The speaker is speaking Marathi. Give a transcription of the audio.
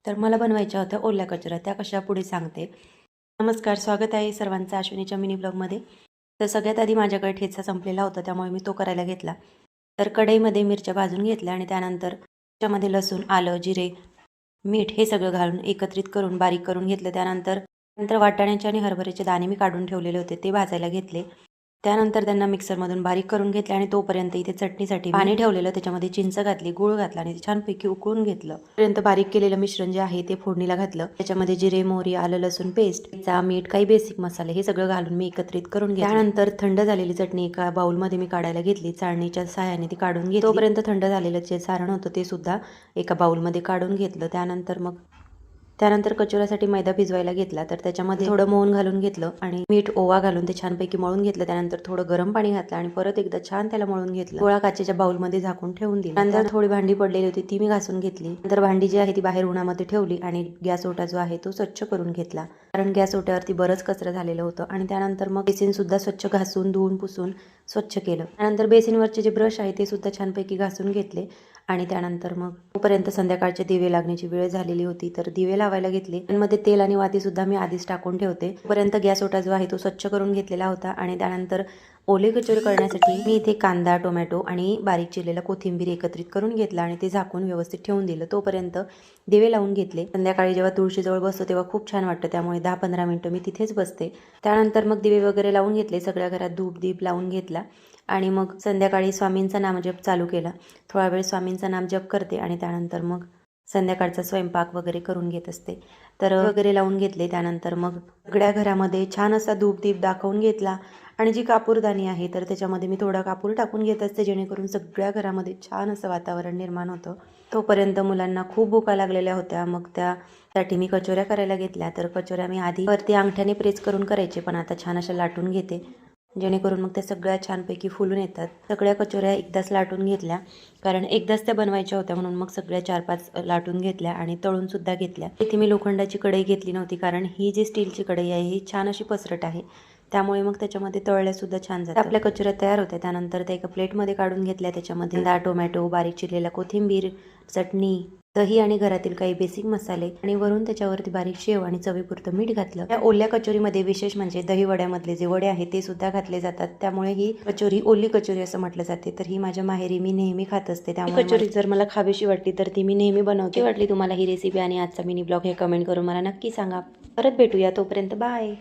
तर मला बनवायच्या होत्या ओल्या कचोऱ्या, त्या कशा पुढे सांगते. नमस्कार, स्वागत आहे सर्वांचं अश्विनीच्या मिनी ब्लॉगमध्ये. तर सगळ्यात आधी माझ्याकडे ठेचा संपलेला होता, त्यामुळे मी तो करायला घेतला. तर कढईमध्ये मिरच्या भाजून घेतल्या आणि त्यानंतर त्याच्यामध्ये लसूण, आलं, जिरे, मीठ हे सगळं घालून एकत्रित करून बारीक करून घेतलं. त्यानंतर वाटाण्याचे आणि हरभऱ्याचे दाणे मी काढून ठेवलेले होते, ते भाजायला घेतले. त्यानंतर त्यांना मिक्सरमधून बारीक करून घेतले आणि तोपर्यंत इथे चटणीसाठी पाणी ठेवलेलं, त्याच्यामध्ये चिंच घातली, गूळ घातला आणि छानपैकी उकळून घेतलं. पर्यंत बारीक केलेलं मिश्रण जे आहे ते फोडणीला घातलं. त्याच्यामध्ये जिरे, मोहरी, आलं, लसूण पेस्ट, मीठ, काही बेसिक मसाले हे सगळं घालून मी एकत्रित करून घेतलं. त्यानंतर थंड झालेली चटणी एका बाउलमध्ये मी काढायला घेतली. चाळणीच्या सहाय्याने ती काढून घेतली. तोपर्यंत थंड झालेलं जे सारण होतं ते सुद्धा एका बाउलमध्ये काढून घेतलं. त्यानंतर कचोऱ्यासाठी मैदा भिजवायला घेतला. तर त्याच्यामध्ये थोडं मोहन घालून घेतलं आणि मीठ, ओवा घालून ते छानपैकी मळून घेतलं. त्यानंतर थोडं गरम पाणी घातलं आणि परत एकदा छान त्याला मळून घेतलं. गोळा काचेच्या बाउलमध्ये झाकून ठेवून दिली. नंतर थोडी भांडी पडलेली होती ती मी घासून घेतली. नंतर भांडी जी आहे ती बाहेर उन्हामध्ये ठेवली आणि गॅस ओटा जो आहे तो स्वच्छ करून घेतला, कारण गॅस ओट्यावरती बरंच कचरा झालेलं होतं. आणि त्यानंतर मग बेसिन सुद्धा स्वच्छ घासून, धुवून, पुसून स्वच्छ केलं. त्यानंतर बेसिनवरचे जे ब्रश आहे ते सुद्धा छानपैकी घासून घेतले. आणि त्यानंतर मग तोपर्यंत संध्याकाळचे दिवे लागण्याची वेळ झालेली होती, तर दिवे लावायला घेतले. मध्ये तेल आणि वाती सुद्धा मी आधीच टाकून ठेवते. तोपर्यंत गॅस ओटा जो आहे तो स्वच्छ करून घेतलेला होता. आणि त्यानंतर ओले कचोरी करण्यासाठी मी इथे कांदा, टोमॅटो आणि बारीक चिरलेला कोथिंबीर एकत्रित करून घेतला आणि ते झाकून व्यवस्थित ठेवून दिलं. तोपर्यंत दिवे लावून घेतले. संध्याकाळी जेव्हा तुळशीजवळ बसतो तेव्हा खूप छान वाटतं, त्यामुळे 10-15 मिनिटं मी तिथेच बसते. त्यानंतर मग दिवे वगैरे लावून घेतले. सगळ्या घरात धूप दीप लावून घेतला आणि मग संध्याकाळी स्वामींचा नामजप चालू केला. थोडा वेळ स्वामींचा नामजप करते आणि त्यानंतर मग संध्याकाळचा स्वयंपाक वगैरे करून घेत असते. तर वगैरे लावून घेतले. त्यानंतर मग सगळ्या घरामध्ये छान असा धूप दीप दाखवून घेतला. आणि जी कापूरदानी आहे तर त्याच्यामध्ये मी थोडा कापूर टाकून घेत असते, जेणेकरून सगळ्या घरामध्ये छान असं वातावरण निर्माण होतं. तोपर्यंत मुलांना खूप भुका लागलेल्या होत्या. मग त्यासाठी मी कचोऱ्या करायला घेतल्या. तर कचोऱ्या मी आधी वरती अंगठ्याने प्रेस करून करायचे, पण आता छान अशा लाटून घेते, जेणेकरून मग त्या सगळ्या छानपैकी फुलून येतात. सगळ्या कचोऱ्या एकदाच लाटून घेतल्या, कारण एकदाच त्या बनवायच्या होत्या, म्हणून मग सगळ्या 4-5 लाटून घेतल्या आणि तळून सुद्धा घेतल्या. इथे मी लोखंडाची कढई घेतली नव्हती, कारण ही जी स्टीलची कढई आहे ही छान अशी पसरट आहे, त्यामुळे मग त्याच्यामध्ये तळल्यासुद्धा छान जातात. आपल्या कचोऱ्या तयार होत्या. त्यानंतर त्या एका प्लेटमध्ये काढून घेतल्या. त्याच्यामध्ये कांदा, टोमॅटो, बारीक चिरलेला कोथिंबीर, चटणी, दही आणि घरातील काही बेसिक मसाले आणि वरून त्याच्यावरती बारीक शेव आणि चवीपुरतं मीठ घातलं. त्या ओल्या कचोरीमध्ये विशेष म्हणजे दही वड्यामधले जे वडे आहेत ते सुद्धा घातले जातात, त्यामुळे ही कचोरी ओली कचोरी असं म्हटलं जाते. तर ही माझ्या माहेरी मी नेहमी खात असते, त्यामुळे कचोरी जर मला खावीशी वाटली तर ती मी नेहमी बनवते. वाटली तुम्हाला ही रेसिपी आणि आजचा मिनी ब्लॉग हे कमेंट करून मला नक्की सांगा. परत भेटूया, तोपर्यंत बाय.